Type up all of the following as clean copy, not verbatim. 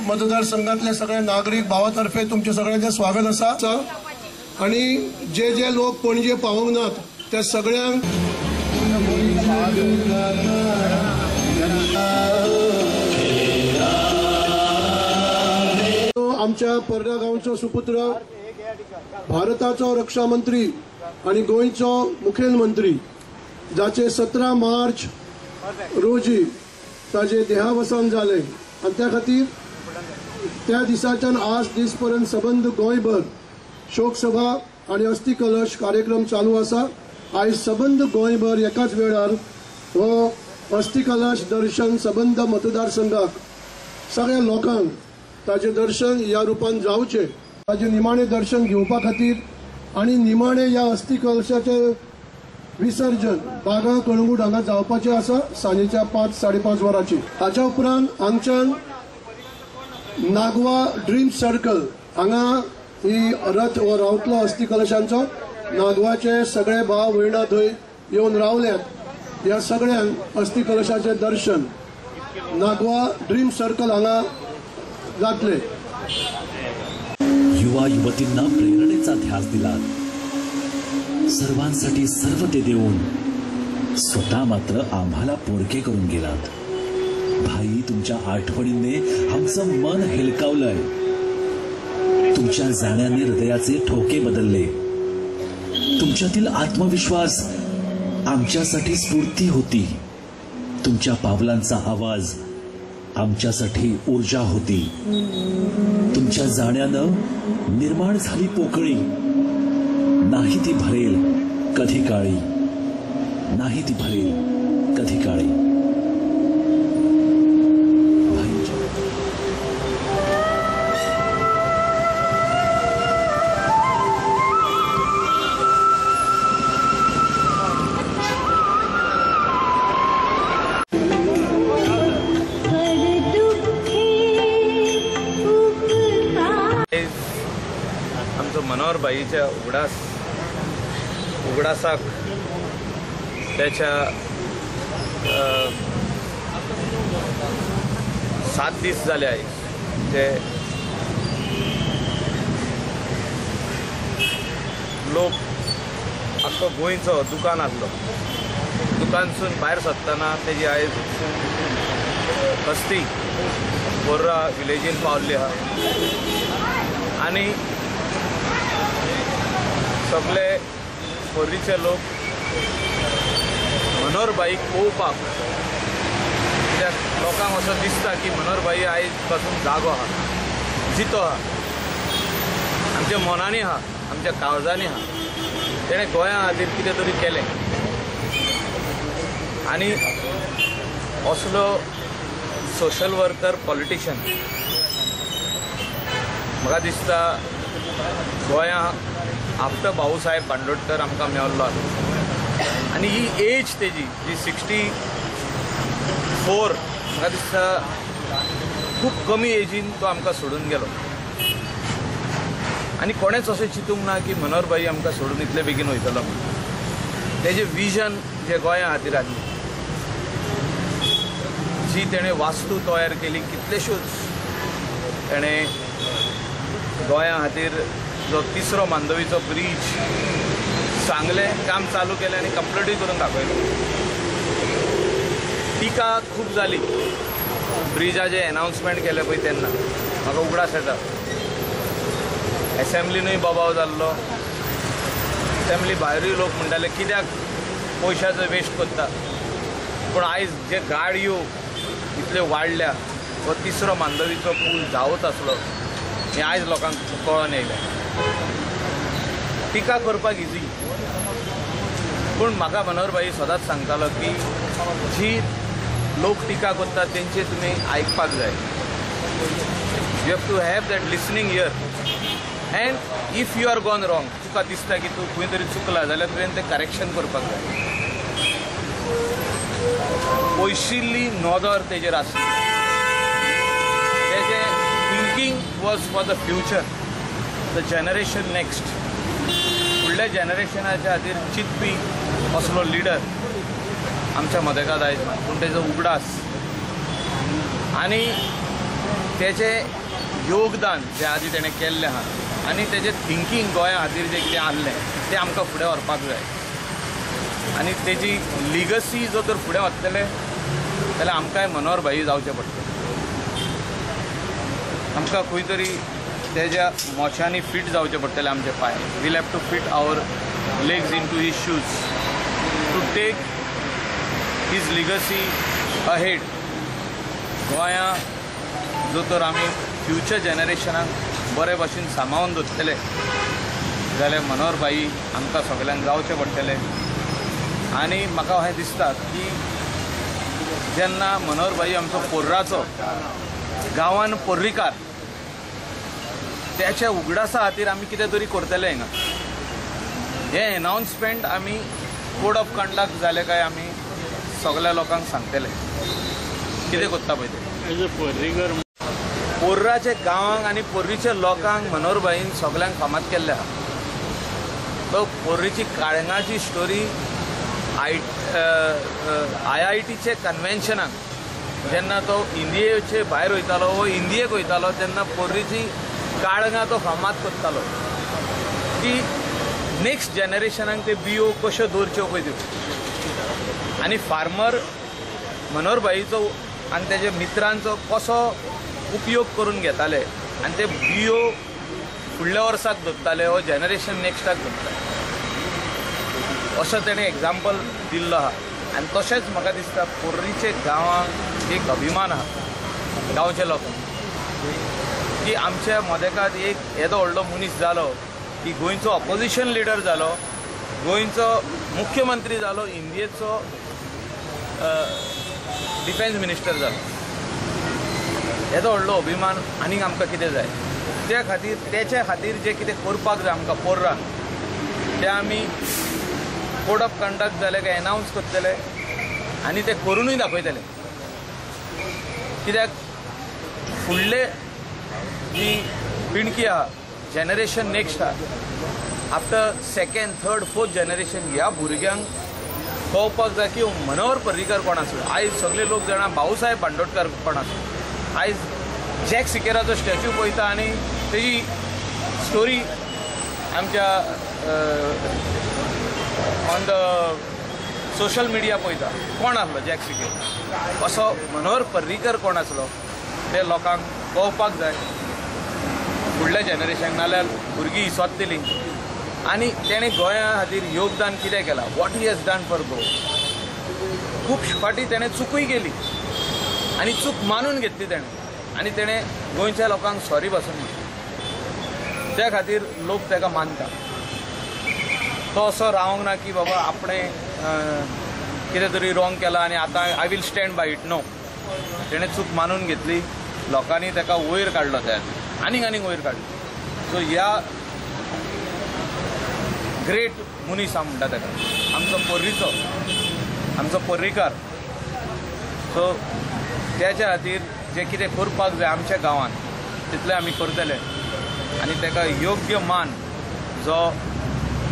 मतदारसंघातले सगळे नागरिक भावातर्फे तुमचे सगळ्यांचे स्वागत आसा आणि जे लोक पणजे पावूंक नात त्या सगळ्यांक आमच्या पर्रा गांवचो सुपुत्र भारताचो रक्षा मंत्री आणि गोंयचो मुखेलमंत्री जाचे 17 मार्च रोजी ताजे देहावसान जाले आणि त्या खातीर त्या दिसाच्यान आज दीस पर्यंत सबंद गोंयभर शोक सभा आणि अस्थि कलश कार्यक्रम चालू आसा। आज सबंद गोंयभर एकाच वेळार हो अस्थि कलश दर्शन सबंद मतदारसंघाक सगळ्या लोकांक ताजे दर्शन या रूपान जावचे ताजे निमाणे दर्शन घेवपा खातीर आणि निमाणे या अस्थि कलशाचे विसर्जन बागा कळंगूट हांगा जावपाचे आसा सांजेच्या 5-5:30 वरांची। ताच्या उपरांत हांगच्यान नागवा ड्रीम सर्कल हांगा ही रथ हो रावतलो अस्थि कलशांचो। नागवाचे सगळे भाव भयणां थंय येवन रावल्यात। ह्या सगळ्यांक अस्थि कलशाचे दर्शन नागवा ड्रीम सर्कल हांगा जातले। युवा युवतींना प्रेरणेचा ध्यास दिला, सर्वांसाठी सर्व ते देऊन स्वतः मात्र आम्हाला पोरके करून गेलात। भाई, तुमच्या आठवणींनी आमचं मन हेलकावलंय। तुमच्या जाण्याने हृदयाचे ठोके बदलले। तुमच्यातील आत्मविश्वास आमच्यासाठी स्फूर्ती होती। तुमच्या पावलांचा आवाज आमच्यासाठी ऊर्जा होती। तुमच्या जाण्यानं निर्माण झाली पोकळी, नाही ती भरेल कधी काळी, नाही ती भरेल कधी काळी। मनोहर भाईच्या उगडासाक त्याच्या 7 दीस जाले आयज। ते लोक आख्खो गोंयचो दुकान आसलो, दुकानसून भायर सरतना तेजी आयज अस्थि बोर्रा विलेजीन पावल्ली आहा आनी सगळे पोरीचे लोक मनोहर भाईक पळोवपाक, कित्याक लोकांक असो दिसता की मनोहर भाई आयज पासून जागो आहा, जितो आहा, आमच्या मनांनी आहा, आमच्या काळजांनी आहा। तेणें गोंया खातीर कितें तरी केलें आनी असलो सोशल वर्कर पॉलिटिशियन म्हाका दिसता गोंया आफ्टर भाऊसाहेब बांदोडकर आमकां मेळ्ळो आनी ही एज तेजी जी 64 म्हाका दिसता खूब कमी एजीन तो आमकां सोडून गेलो आनी कोणेच अशें चिंतूंक ना की मनोहर भाई आमकां सोडून इतले बेगीन वयतलो। तेजें विजन जे गोंया खातीर आसलें, जी तेणें वास्तू तयार केली, कितलेश्योच तेणें गोंया खातीर जो 3रो मांदवीचो ब्रीज सांगलें, काम चालू केलें आनी कंप्लीटूय करून दाखयलें। टिका खूब जाली ब्रिजाचें अनाउन्समेंट केलें पळय तेन्ना, म्हाका उगडास येता। एसेंब्लीनूय बोबाव जाल्लो, एसेंब्ली भायरूय लोक म्हणटाले कित्याक पयशांचो वेस्ट करता, पूण आयज जे गाडयो इतल्यो वाडल्या, हो 3रो मांदवीचो पूल जावत आसलो हें आयज लोकांक कळोन येयलें। टिका करपाक इजी, पूण म्हाका मनोहर भाई सदांच सांगतालो की जी लोक टिका करतात तेंचे तुमी आयकपाक जाय। You have to have that listening ear and if you are gone wrong, तुका दिसता की तूं खंय तरी चुकला जाल्यार तुवें तें करेक्शन करपाक जाय। पयशिल्ली नोदर तेजेर आसली, तेजें thinking was for the future, the generation next, फुडल्या जनरेशनाच्या खातीर चिंतपी असलो लिडर आमच्या मदेकात आयज ना, पूण तेजो उगडास आनी तेजें योगदान जें आदी तेणें केल्लें आहा आनी तेजें थिंकींग गोंया खातीर जें कितें आहलें तें आमकां फुडें व्हरपाक जाय आनी तेजी लिगसी जो तर फुडें वतलें जाल्यार आमकांय मनोहर भाई जावचें पडटलें आमकां खंय तरी तेज्या मोच्यांनी फीट जावचें पडटलें आमचे पांय will have to fit our legs into his shoes to take his legacy ahead गोंया जो तर आमी फ्युचर जनरेशनाक बरे भशेन सांबाळून दवरतले जाल्यार मनोहर भाई आमकां सगल्यांक जावचें पडटलें आनी म्हाका अशें दिसता की जेन्ना मनोहर भाई आमचो पोर्राचो गांवान पर्रीकार त्याच्या उगडासा खातीर आमी कितें तरी करतले हिंगा हें एनावन्समेंट आमी कोड ऑफ कंडक्ट जालें काय आमी सगळ्या लोकांक सांगतले कितें कोत्ता पळय ते पोर्राचे गांवांक आनी पोर्रीच्या लोकांक मनोहर भाईन सगळ्यांक फामाद केल्ले आहा तो पोर्रीची काळंगाची स्टोरी IITचे कन्वेन्शनाक जेन्ना तो इंडियेचे भायर वयतालो वो इंडियेक वयतालो तेन्ना पोर्रीची काळंगा तो फामाद करतालो की नेक्स्ट जनरेशनाक ते बियो कश्यो दवरच्यो पळय त्यो आनी फार्मर मनोहर भाईचो आनी तेजे मित्रांचो कसो उपयोग करून घेताले आनी ते बियो फुडल्या वर्साक दवरताले हो जनरेशन नेक्स्टाक दवरताले असो तेणें एग्जाम्पल दिल्लो आहा आनी तशेंच म्हाका दिसता पोर्रीचे गांवांक एक अभिमान आहा गांवच्या लोकांक की आमच्या मदेकात एक येदो व्हडलो मनीस जालो की गोंयचो ऑपोजिशन लिडर जालो गोंयचो मुख्यमंत्री जालो इंडियेचो डिफेन्स मिनिस्टर जालो येदो व्हडलो अभिमान आनीक आमकां कितें जाय त्या खातीर तेच्या खातीर जें कितें करपाक जाय आमकां पोर्राक तें आमी कोड ऑफ कंडक्ट जालें काय एनावन्स करतले आनी ते करूनय दाखयतले कित्याक फुडले जी पिणकी आहा जनरेशन नेक्स्ट आहा after second third fourth generation ह्या भुरग्यांक कळपाक जाय की मनोहर पर्रीकर कोण आसलो आयज सगळे लोक जाणा भाऊसाहेब बांदोडकर कोण आसलो आयज जॅक सिकेराचो स्टॅच्यू पळयता आनी तेजी स्टोरी आमच्या ऑन द सोशल मिडिया पळयता कोण आसलो जॅक सिकेर असो मनोहर पर्रीकर कोण आसलो ते लोकांक कळपाक जाय फुडल्या जनरेशनाक नाल्यार भुरगीं इसोत्तलीं आनी तेणें गोंया खातीर योगदान कितें केलां what he has done for go खूब फावटी तेणें चुकूय केली आनी चूक मानून घेतली तेणें आनी तेणें गोंयच्या लोकांक सॉरी पासून म्हणलें त्या खातीर लोक ताका मानता तो असो रावंक ना की बाबा आपणें कितें तरी रॉंग केलां आनी आतां I will stand by it नो तेणें चूक मानून घेतली लोकांनी ताका वयर काडलो त्या आनीक वयर काडलो सो ह्या ग्रेट मनीस हांव म्हणटा ताका आमचो पर्रीकार सो त्याच्या खातीर जें कितें करपाक जाय आमच्या गांवांत तितलें आमी करतले आनी ताका योग्य मान जो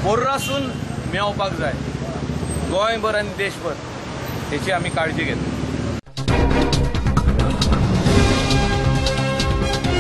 पोर्रासून मेळपाक जाय गोंयभर आनी देशभर तेची आमी काळजी घेतली